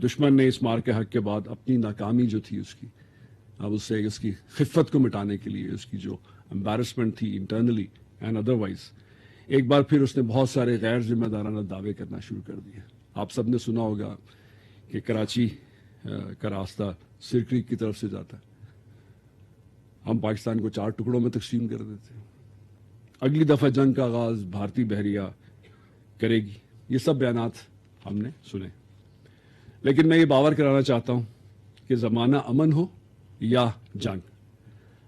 دشمن نے اس مار کے حق کے بعد اپنی ناکامی جو تھی اس کی، اب اس سے اس کی خفت کو مٹانے کے لیے، اس کی جو امبیرسمنٹ تھی انٹرنلی اینڈ ادروائز، ایک بار پھر اس نے بہت سارے غیر ذمہ دارانہ دعوے کرنا شروع کر دیے۔ آپ سب نے سنا ہوگا کہ کراچی کا راستہ سرکری کی طرف سے جاتا ہے، ہم پاکستان کو 4 ٹکڑوں میں تقسیم کر دیتے ہیں، اگلی دفعہ جنگ کا آغاز بھارتی بحریہ کرے گی، یہ سب بیانات ہم نے سنے۔ لیکن میں یہ باور کرانا چاہتا ہوں کہ زمانہ امن ہو یا جنگ،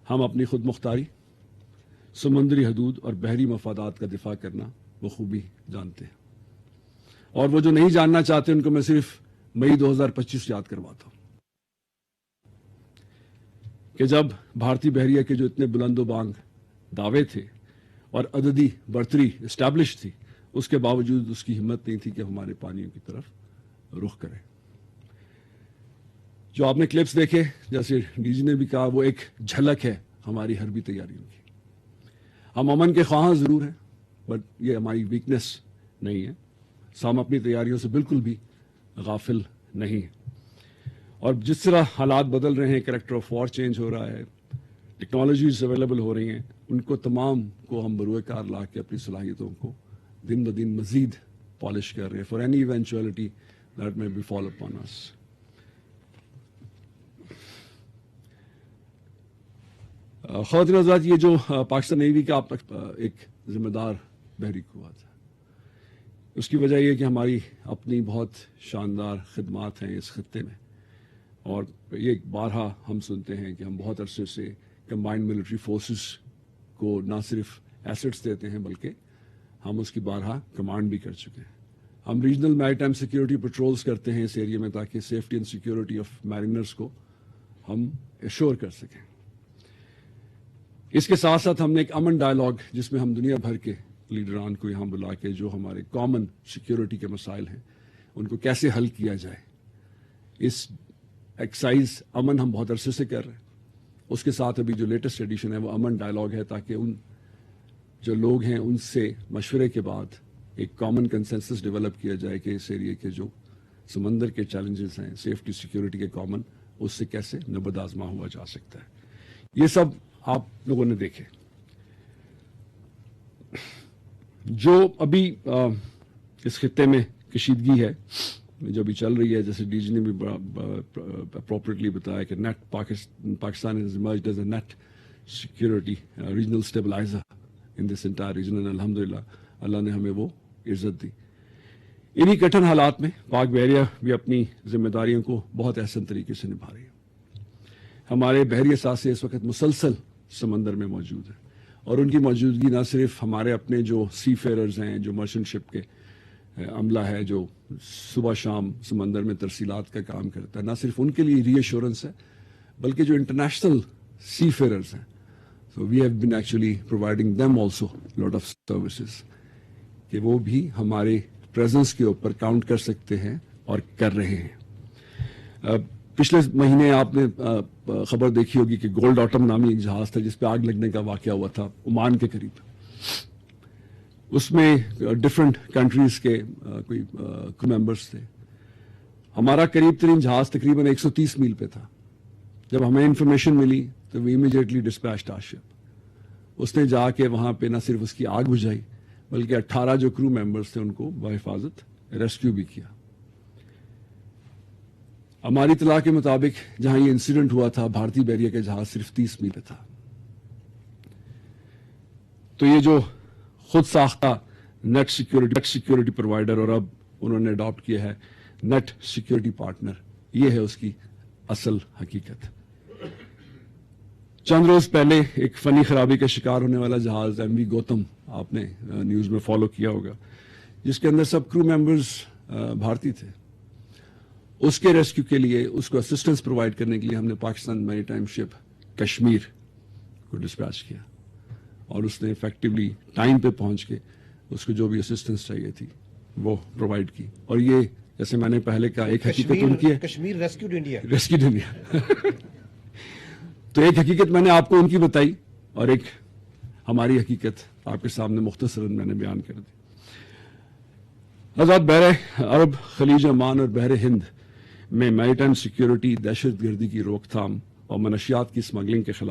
ہم اپنی خود مختاری، سمندری حدود اور بحری مفادات کا دفاع کرنا بخوبی جانتے ہیں، اور وہ جو نہیں جاننا چاہتے ان کو میں صرف مئی 2025 یاد کرواتا ہوں کہ جب بھارتی بحریہ کے جو اتنے بلند و بانگ دعوے تھے اور عددی برتری اسٹیبلش تھی، اس کے باوجود اس کی ہمت نہیں تھی کہ ہمارے پانیوں کی طرف رخ کرے۔ جو آپ نے کلپس دیکھے، جیسے ڈی جی نے بھی کہا، وہ ایک جھلک ہے ہماری حربی تیاریوں کی۔ ہم امن کے خواہاں ضرور ہیں، بٹ یہ ہماری ویکنس نہیں ہے، ہم اپنی تیاریوں سے بالکل بھی غافل نہیں ہیں۔ اور جس طرح حالات بدل رہے ہیں، کریکٹر آف وار چینج ہو رہا ہے، ٹیکنالوجیز اویلیبل ہو رہی ہیں، ان کو تمام کو ہم بروئے کار لا کے اپنی صلاحیتوں کو دن بدن مزید پالش کر رہے ہیں for any eventuality that may be fall upon us. خواتین و حضرات، یہ جو پاکستان نیوی کا اب تک ایک ذمہ دار بحری قوہ تھا، اس کی وجہ یہ کہ ہماری اپنی بہت شاندار خدمات ہیں اس خطے میں، اور یہ بارہا ہم سنتے ہیں کہ ہم بہت عرصے سے کمبائنڈ ملٹری فورسز کو نہ صرف ایسٹس دیتے ہیں بلکہ ہم اس کی بارہا کمانڈ بھی کر چکے ہیں۔ ہم ریجنل میری ٹائم سیکیورٹی پٹرولز کرتے ہیں اس ایریا میں تاکہ سیفٹی اینڈ سیکیورٹی آف میرینرز کو ہم ایشور کر سکیں۔ اس کے ساتھ ساتھ ہم نے ایک امن ڈائلاگ جس میں ہم دنیا بھر کے لیڈران کو یہاں بلا کے جو ہمارے کامن سیکیورٹی کے مسائل ہیں ان کو کیسے حل کیا جائے، اس ایکسائز امن ہم بہت عرصے سے کر رہے ہیں۔ اس کے ساتھ ابھی جو لیٹسٹ ایڈیشن ہے وہ امن ڈائلاگ ہے، تاکہ ان جو لوگ ہیں ان سے مشورے کے بعد ایک کامن کنسنسس ڈیولپ کیا جائے کہ اس ایریا کے جو سمندر کے چیلنجز ہیں سیفٹی سیکیورٹی کے کامن، اس سے کیسے نبرد آزما ہوا جا سکتا ہے۔ یہ سب آپ لوگوں نے دیکھے۔ جو ابھی اس خطے میں کشیدگی ہے جو ابھی چل رہی ہے، جیسے ڈی جی نے بھی اپروپریٹلی بتایا کہ net Pakistan has emerged as a net security regional stabilizer in this entire region، and الحمدللہ اللہ نے ہمیں وہ عزت دی۔ انہی کٹھن حالات میں پاک بحریہ بھی اپنی ذمہ داریوں کو بہت احسن طریقے سے نبھا رہی ہے۔ ہمارے بحری اثاثے اس وقت مسلسل سمندر میں موجود ہیں، اور ان کی موجودگی نہ صرف ہمارے اپنے جو سی فیررز ہیں، جو مرچنٹ شپ کے عملہ ہے جو صبح شام سمندر میں ترسیلات کا کام کرتا ہے، نہ صرف ان کے لیے ری ایشورنس ہے بلکہ جو انٹرنیشنل سی فیررز ہیں، so we have been actually providing them also lot of services، کہ وہ بھی ہمارے پریزنس کے اوپر کاؤنٹ کر سکتے ہیں اور کر رہے ہیں۔ پچھلے مہینے آپ نے خبر دیکھی ہوگی کہ گولڈ آٹم نامی ایک جہاز تھا جس پہ آگ لگنے کا واقعہ ہوا تھا عمان کے قریب۔ اس میں ڈفرینٹ کنٹریز کے کوئی کرو ممبرس تھے۔ ہمارا قریب ترین جہاز تقریباً 130 میل پہ تھا۔ جب ہمیں انفارمیشن ملی تو وی امیڈیٹلی ڈسپیچڈ آور شپ۔ اس نے جا کے وہاں پہ نہ صرف اس کی آگ بجھائی بلکہ 18 جو کرو ممبرس تھے ان کو بحفاظت ریسکیو بھی کیا۔ ہماری اطلاع کے مطابق جہاں یہ انسیڈنٹ ہوا تھا بھارتی بحریہ کا جہاز صرف 30 میل پہ تھا۔ تو یہ جو خود ساختہ نیٹ سیکیورٹی پرووائڈر، اور اب انہوں نے اڈاپٹ کیا ہے نیٹ سیکیورٹی پارٹنر، یہ ہے اس کی اصل حقیقت۔ چند روز پہلے ایک فنی خرابی کا شکار ہونے والا جہاز ایم وی گوتم آپ نے نیوز میں فالو کیا ہوگا، جس کے اندر سب کرو ممبرز بھارتی تھے۔ اس کے ریسکیو کے لیے، اس کو اسسٹنس پرووائڈ کرنے کے لیے ہم نے پاکستان میری ٹائم شپ کشمیر کو ڈسپیچ کیا، اور اس نے افیکٹولی ٹائم پہ پہنچ کے اس کو جو بھی اسسٹنس چاہیے تھی وہ پرووائڈ کی۔ اور یہ جیسے میں نے پہلے کہا ایک حقیقت ان کی ہے، کشمیر ریسکیوڈ انڈیا۔ تو ایک حقیقت میں نے آپ کو ان کی بتائی اور ایک ہماری حقیقت آپ کے سامنے مختصراً میں نے بیان کر دی۔ حضرات، بحر عرب، خلیج عمان اور بحر ہند، میں میری ٹائم سیکیورٹی، دہشت گردی کی روک تھام اور منشیات کی اسمگلنگ کے خلاف